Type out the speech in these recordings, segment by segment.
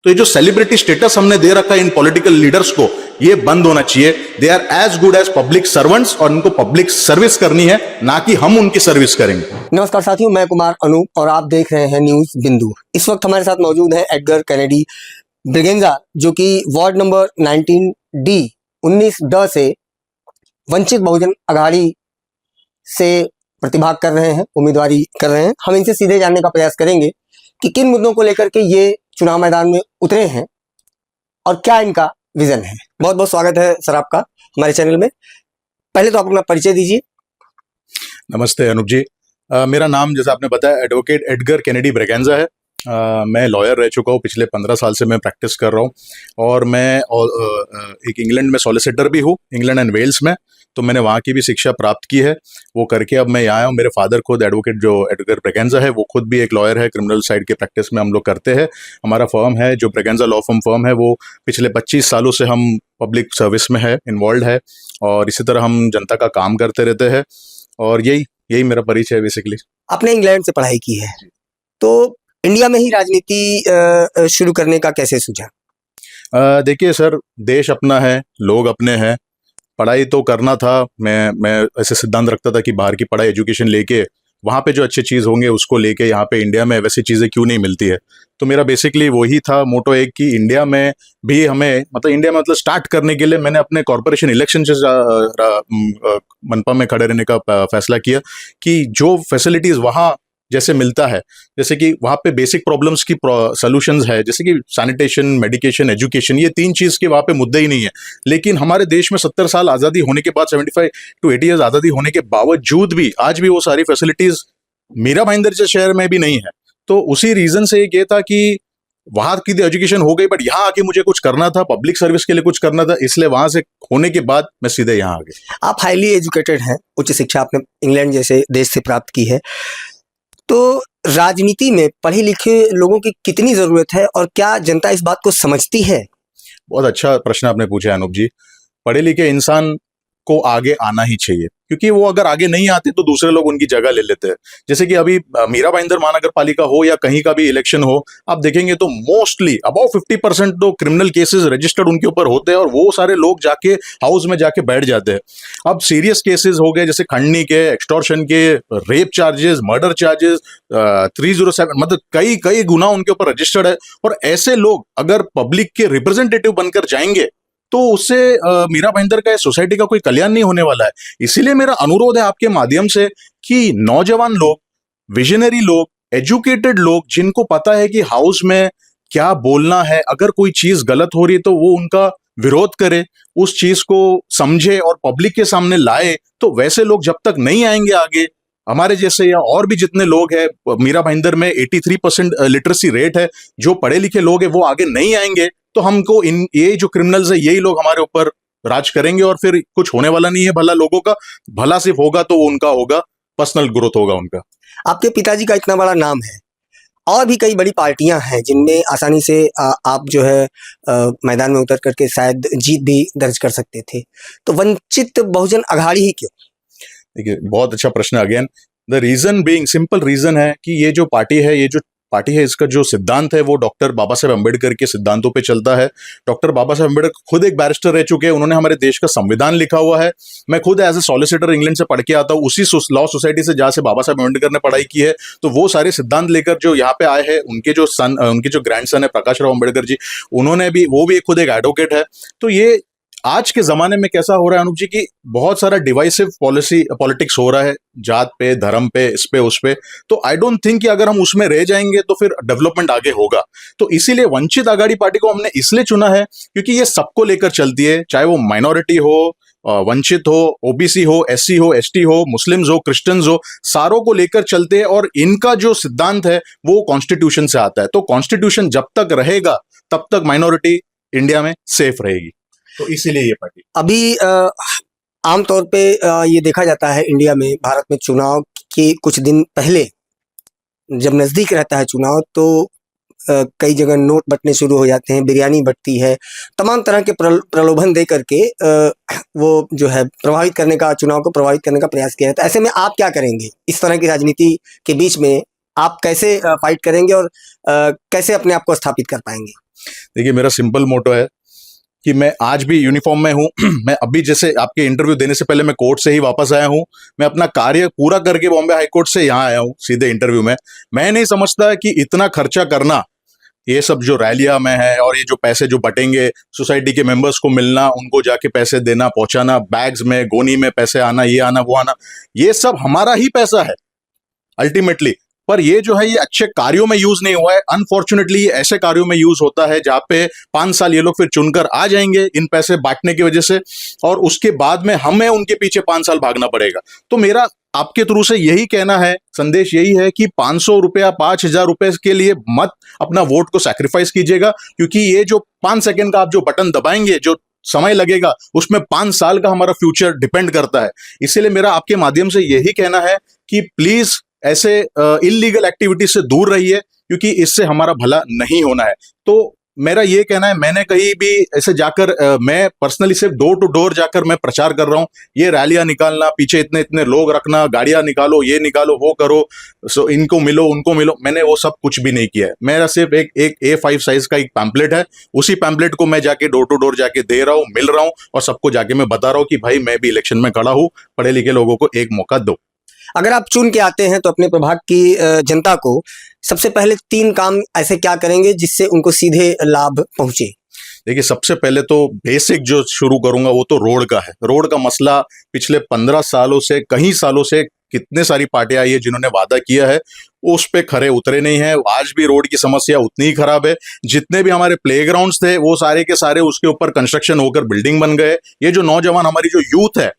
तो ये जो सेलिब्रिटी स्टेटस हमने दे रखा है इन पॉलिटिकल लीडर्स को, ये बंद होना चाहिए। They are as good as public servants और उनको पब्लिक सर्विस करनी है, ना कि हम उनकी सर्विस करेंगे। नमस्कार साथियों, मैं कुमार अनूप और आप देख रहे हैं न्यूज बिंदु। इस वक्त हमारे साथ मौजूद है एडगर कैनेडी ब्रिगेंजा, जो कि वार्ड नंबर 19D 19D से वंचित बहुजन अघाड़ी से प्रतिभाग कर रहे हैं, उम्मीदवारी कर रहे हैं। हम इनसे सीधे जानने का प्रयास करेंगे कि किन मुद्दों को लेकर के ये चुनाव मैदान में उतरे हैं और क्या इनका विजन है। बहुत बहुत स्वागत है सर आपका हमारे चैनल में। पहले तो आप अपना परिचय दीजिए। नमस्ते अनूप जी। मेरा नाम जैसा आपने बताया एडवोकेट एडगर कैनेडी ब्रिगेंजा है। मैं लॉयर रह चुका हूँ, पिछले 15 साल से मैं प्रैक्टिस कर रहा हूँ और मैं एक इंग्लैंड में सॉलिसिटर भी हूँ, इंग्लैंड एंड वेल्स में। तो मैंने वहाँ की भी शिक्षा प्राप्त की है, वो करके अब मैं यहाँ आया हूँ। मेरे फादर खुद एडवोकेट जो एडगर ब्रिगेंजा है, वो खुद भी एक लॉयर है, क्रिमिनल साइड के प्रैक्टिस में हम लोग करते हैं। हमारा फर्म है जो ब्रिगेंजा लॉ फर्म है, वो पिछले 25 सालों से हम पब्लिक सर्विस में है, इन्वॉल्व है और इसी तरह हम जनता का काम करते रहते हैं। और यही मेरा परिचय है बेसिकली। आपने इंग्लैंड से पढ़ाई की है, तो इंडिया में ही राजनीति शुरू करने का कैसे सूझा? देखिए सर, देश अपना है, लोग अपने हैं। पढ़ाई तो करना था, मैं ऐसे सिद्धांत रखता था कि बाहर की पढ़ाई एजुकेशन लेके वहाँ पे जो अच्छी चीज़ होंगे उसको लेके यहाँ पे इंडिया में वैसी चीज़ें क्यों नहीं मिलती है। तो मेरा बेसिकली वही था मोटो एक कि इंडिया में भी हमें इंडिया में स्टार्ट करने के लिए मैंने अपने कॉरपोरेशन इलेक्शन से मनपा में खड़े रहने का फैसला किया कि जो फैसिलिटीज़ वहाँ जैसे मिलता है, जैसे कि वहाँ पे बेसिक प्रॉब्लम्स की सॉल्यूशंस है, जैसे कि सैनिटेशन, मेडिकेशन, एजुकेशन, ये 3 चीज़ के वहाँ पे मुद्दे ही नहीं है। लेकिन हमारे देश में 70 साल आज़ादी होने के बाद, 75 to 80 ईयर्स आज़ादी होने के बावजूद भी आज भी वो सारी फैसिलिटीज़ मीरा भाईंदर जैसे शहर में भी नहीं है। तो उसी रीज़न से ये था कि वहाँ की एजुकेशन हो गई, बट यहाँ आके मुझे कुछ करना था, पब्लिक सर्विस के लिए कुछ करना था, इसलिए वहाँ से होने के बाद मैं सीधे यहाँ आ गया। आप हाईली एजुकेटेड हैं, उच्च शिक्षा आपने इंग्लैंड जैसे देश से प्राप्त की है, तो राजनीति में पढ़े लिखे लोगों की कितनी जरूरत है और क्या जनता इस बात को समझती है? बहुत अच्छा प्रश्न आपने पूछा अनूप जी। पढ़े लिखे इंसान को आगे आना ही चाहिए, क्योंकि वो अगर आगे नहीं आते तो दूसरे लोग उनकी जगह ले लेते हैं। जैसे कि अभी मीरा भाईंदर महानगर पालिका हो या कहीं का भी इलेक्शन हो, आप देखेंगे तो मोस्टली अबाउ 50% तो क्रिमिनल केसेस रजिस्टर्ड उनके ऊपर होते हैं और वो सारे लोग जाके हाउस में जाके बैठ जाते हैं। अब सीरियस केसेस हो गए जैसे खंडनी के, एक्सटॉर्शन के, रेप चार्जेस, मर्डर चार्जेस, 307, कई कई गुना उनके ऊपर रजिस्टर्ड है। और ऐसे लोग अगर पब्लिक के रिप्रेजेंटेटिव बनकर जाएंगे तो उससे मीरा भाईंदर का सोसाइटी का कोई कल्याण नहीं होने वाला है। इसीलिए मेरा अनुरोध है आपके माध्यम से कि नौजवान लोग, विजनरी लोग, एजुकेटेड लोग, जिनको पता है कि हाउस में क्या बोलना है, अगर कोई चीज गलत हो रही है तो वो उनका विरोध करे, उस चीज को समझे और पब्लिक के सामने लाए। तो वैसे लोग जब तक नहीं आएंगे आगे, हमारे जैसे या और भी जितने लोग हैं, मीरा भाईंदर में 83% लिटरेसी रेट है, जो पढ़े लिखे लोग हैं वो आगे नहीं आएंगे तो हमको ये जो क्रिमिनल्स है यही लोग हमारे ऊपर राज करेंगे और फिर कुछ होने वाला नहीं है। भला लोगों का भला सिर्फ होगा तो उनका होगा, पर्सनल ग्रोथ होगा उनका। आपके पिताजी का इतना बड़ा नाम है और भी कई बड़ी पार्टियां हैं जिनमें आसानी से आप जो है मैदान में उतर करके शायद जीत भी दर्ज कर सकते थे, तो वंचित बहुजन अघाड़ी ही क्यों? देखिए, बहुत अच्छा प्रश्न again. The reason being, simple reason है कि ये जो पार्टी है इसका जो सिद्धांत है वो डॉक्टर बाबा साहेब अम्बेडकर के सिद्धांतों पे चलता है। डॉक्टर बाबा साहेब अम्बेडकर खुद एक बैरिस्टर रह चुके हैं, उन्होंने हमारे देश का संविधान लिखा हुआ है। मैं खुद एज ए सॉलिसिटर इंग्लैंड से पढ़ के आता हूँ, उसी लॉ सोसाइटी से जहाँ से बाबा साहेब अम्बेडकर ने पढ़ाई की है। तो वो सारे सिद्धांत लेकर जो यहाँ पे आए हैं, उनके जो ग्रैंडसन है प्रकाश राव अम्बेडकर जी, वो भी खुद एक एडवोकेट है। तो ये आज के जमाने में कैसा हो रहा है अनूप जी कि बहुत सारा डिवाइसिव पॉलिटिक्स हो रहा है, जात पे, धर्म पे, इस पे उस पे। तो आई डोंट थिंक कि अगर हम उसमें रह जाएंगे तो फिर डेवलपमेंट आगे होगा। तो इसीलिए वंचित आघाड़ी पार्टी को हमने इसलिए चुना है क्योंकि ये सबको लेकर चलती है, चाहे वो माइनॉरिटी हो, वंचित हो, ओबीसी हो, एससी हो, एसटी हो, मुस्लिम्स हो, क्रिश्चियंस हो, सारों को लेकर चलते हैं। और इनका जो सिद्धांत है वो कॉन्स्टिट्यूशन से आता है। तो कॉन्स्टिट्यूशन जब तक रहेगा तब तक माइनॉरिटी इंडिया में सेफ रहेगी, तो इसीलिए ये पार्टी। अभी आमतौर पे ये देखा जाता है इंडिया में, भारत में चुनाव के कुछ दिन पहले जब नज़दीक रहता है चुनाव तो कई जगह नोट बंटने शुरू हो जाते हैं, बिरयानी बंटती है, तमाम तरह के प्रलोभन दे करके वो जो है चुनाव को प्रभावित करने का प्रयास किया जाता है। ऐसे में आप क्या करेंगे इस तरह की राजनीति के बीच में आप कैसे फाइट करेंगे और कैसे अपने आप को स्थापित कर पाएंगे? देखिए, मेरा सिंपल मोटो है कि मैं आज भी यूनिफॉर्म में हूँ। मैं अभी जैसे आपके इंटरव्यू देने से पहले मैं कोर्ट से ही वापस आया हूँ। मैं अपना कार्य पूरा करके बॉम्बे हाई कोर्ट से यहाँ आया हूँ सीधे इंटरव्यू में। मैं नहीं समझता कि इतना खर्चा करना, ये सब जो रैलियां में है और ये जो पैसे जो बटेंगे, सोसाइटी के मेंबर्स को मिलना, उनको जाके पैसे देना, पहुंचाना, बैग्स में गोनी में पैसे आना, ये आना वो आना, ये सब हमारा ही पैसा है अल्टीमेटली। पर ये जो है ये अच्छे कार्यों में यूज नहीं हुआ है। अनफॉर्चुनेटली ये ऐसे कार्यों में यूज होता है जहां पे 5 साल ये लोग फिर चुनकर आ जाएंगे इन पैसे बांटने की वजह से, और उसके बाद में हमें उनके पीछे 5 साल भागना पड़ेगा। तो मेरा आपके थ्रू से यही कहना है, संदेश यही है कि 500 रुपया 5,000 रुपए के लिए मत अपना वोट को सैक्रिफाइस कीजिएगा, क्योंकि ये जो 5 सेकंड का आप जो बटन दबाएंगे, जो समय लगेगा, उसमें 5 साल का हमारा फ्यूचर डिपेंड करता है। इसीलिए मेरा आपके माध्यम से यही कहना है कि प्लीज ऐसे इलीगल एक्टिविटी से दूर रहिए, क्योंकि इससे हमारा भला नहीं होना है। तो मेरा ये कहना है, मैंने कहीं भी ऐसे जाकर मैं पर्सनली सिर्फ डोर टू डोर जाकर मैं प्रचार कर रहा हूँ। ये रैलियां निकालना, पीछे इतने इतने लोग रखना, गाड़ियां निकालो, ये निकालो, वो करो, सो इनको मिलो उनको मिलो, मैंने वो सब कुछ भी नहीं किया है। मेरा सिर्फ एक A5 साइज का एक पैम्पलेट है, उसी पैम्पलेट को मैं जाके डोर टू डोर जाके दे रहा हूँ, मिल रहा हूँ, और सबको जाके मैं बता रहा हूँ कि भाई मैं भी इलेक्शन में खड़ा हूँ, पढ़े लिखे लोगों को एक मौका दो। अगर आप चुन के आते हैं तो अपने प्रभाग की जनता को सबसे पहले 3 काम ऐसे क्या करेंगे जिससे उनको सीधे लाभ पहुंचे? देखिए, सबसे पहले तो बेसिक जो शुरू करूंगा वो तो रोड का है। रोड का मसला पिछले 15 सालों से, कई सालों से कितने सारी पार्टियां आई है जिन्होंने वादा किया है, उस पे खरे उतरे नहीं है। आज भी रोड की समस्या उतनी ही खराब है। जितने भी हमारे प्लेग्राउंड्स थे वो सारे के सारे उसके ऊपर कंस्ट्रक्शन होकर बिल्डिंग बन गए। ये जो नौजवान, हमारी जो यूथ है,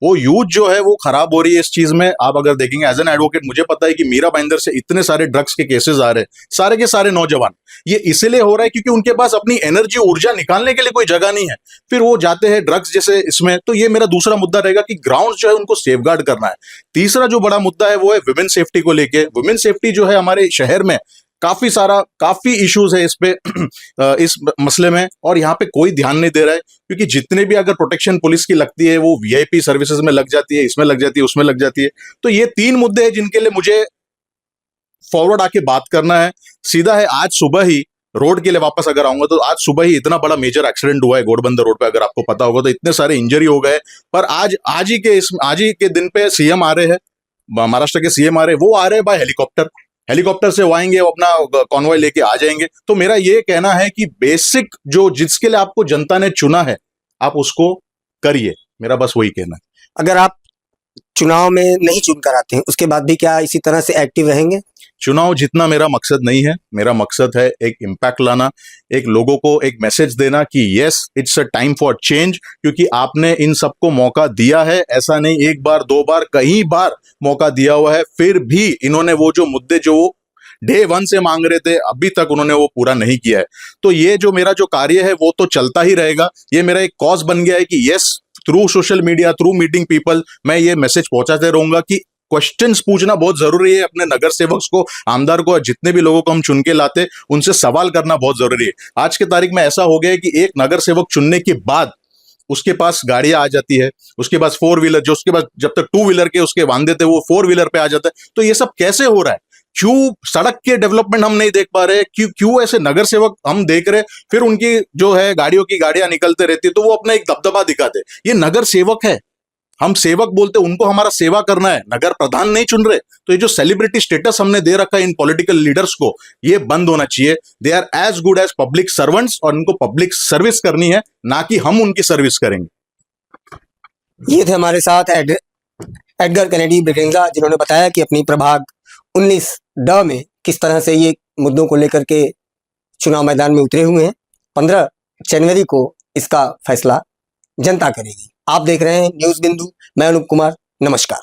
वो यूथ जो है वो खराब हो रही है इस चीज में। आप अगर देखेंगे एज एन एडवोकेट, मुझे पता है कि मीरा भाईंदर से इतने सारे ड्रग्स के केसेस आ रहे हैं, सारे के सारे नौजवान। ये इसलिए हो रहा है क्योंकि उनके पास अपनी एनर्जी, ऊर्जा निकालने के लिए कोई जगह नहीं है, फिर वो जाते हैं ड्रग्स जैसे इसमें। तो ये मेरा दूसरा मुद्दा रहेगा कि ग्राउंड जो है उनको सेफगार्ड करना है। तीसरा जो बड़ा मुद्दा है वो है वुमेन सेफ्टी को लेके। वुमेन सेफ्टी जो है हमारे शहर में काफी इश्यूज है इस पे इस मसले में, और यहाँ पे कोई ध्यान नहीं दे रहा है, क्योंकि जितने भी अगर प्रोटेक्शन पुलिस की लगती है वो VIP सर्विसेज में लग जाती है, इसमें लग जाती है, उसमें लग जाती है। तो ये 3 मुद्दे हैं जिनके लिए मुझे फॉरवर्ड आके बात करना है। सीधा है, आज सुबह ही रोड के लिए वापस अगर आऊंगा तो आज सुबह ही इतना बड़ा मेजर एक्सीडेंट हुआ है घोड़बंदर रोड पे, अगर आपको पता होगा तो इतने सारे इंजरी हो गए। पर आज ही के दिन पे CM आ रहे हैं, महाराष्ट्र के CM आ रहे हैं, वो आ रहे हैं बाय हेलीकॉप्टर से वो आएंगे, वो अपना कॉन्वॉय लेके आ जाएंगे। तो मेरा ये कहना है कि बेसिक जो जिसके लिए आपको जनता ने चुना है, आप उसको करिए। मेरा बस वही कहना है। अगर आप चुनाव में नहीं चुनकर आते हैं उसके बाद भी क्या इसी तरह से एक्टिव रहेंगे? चुनाव जीतना मेरा मकसद नहीं है। मेरा मकसद है एक इम्पैक्ट लाना, एक लोगों को एक मैसेज देना कि yes, it's a time for change. क्योंकि आपने इन सबको मौका दिया है, ऐसा नहीं एक बार 2 बार, कई बार मौका दिया हुआ है, फिर भी इन्होंने वो जो मुद्दे जो डे 1 से मांग रहे थे, अभी तक उन्होंने वो पूरा नहीं किया है। तो ये जो मेरा जो कार्य है वो तो चलता ही रहेगा। ये मेरा एक कॉज बन गया है कि yes, through social media, through meeting people, मैं ये मैसेज पहुंचाते रहूंगा कि क्वेश्चंस पूछना बहुत जरूरी है। अपने नगर सेवक को, आमदार को, जितने भी लोगों को हम चुन के लाते, उनसे सवाल करना बहुत जरूरी है। आज के तारीख में ऐसा हो गया है कि एक नगर सेवक चुनने के बाद उसके पास गाड़ियां आ जाती है, उसके पास 4 व्हीलर, जो उसके पास जब तक 2 व्हीलर के उसके वांदे थे वो 4 व्हीलर पे आ जाता है। तो ये सब कैसे हो रहा है? क्यों सड़क के डेवलपमेंट हम नहीं देख पा रहे? क्यों ऐसे नगर सेवक हम देख रहे, फिर उनकी जो है गाड़ियां निकलते रहती है तो वो अपना एक दबदबा दिखाते। ये नगर सेवक है, हम सेवक बोलते, उनको हमारा सेवा करना है, नगर प्रधान नहीं चुन रहे। तो ये जो सेलिब्रिटी स्टेटस हमने दे रखा है इन पॉलिटिकल लीडर्स को, ये बंद होना चाहिए। They are as good as public servants, और इनको पब्लिक सर्विस करनी है, ना कि हम उनकी सर्विस करेंगे। ये थे हमारे साथ एडगर कैनेडी ब्रिगेंजा, जिन्होंने बताया कि अपनी प्रभाग 19D में किस तरह से ये मुद्दों को लेकर के चुनाव मैदान में उतरे हुए हैं। 15 जनवरी को इसका फैसला जनता करेगी। आप देख रहे हैं न्यूज़ बिंदु, मैं अनूप कुमार, नमस्कार।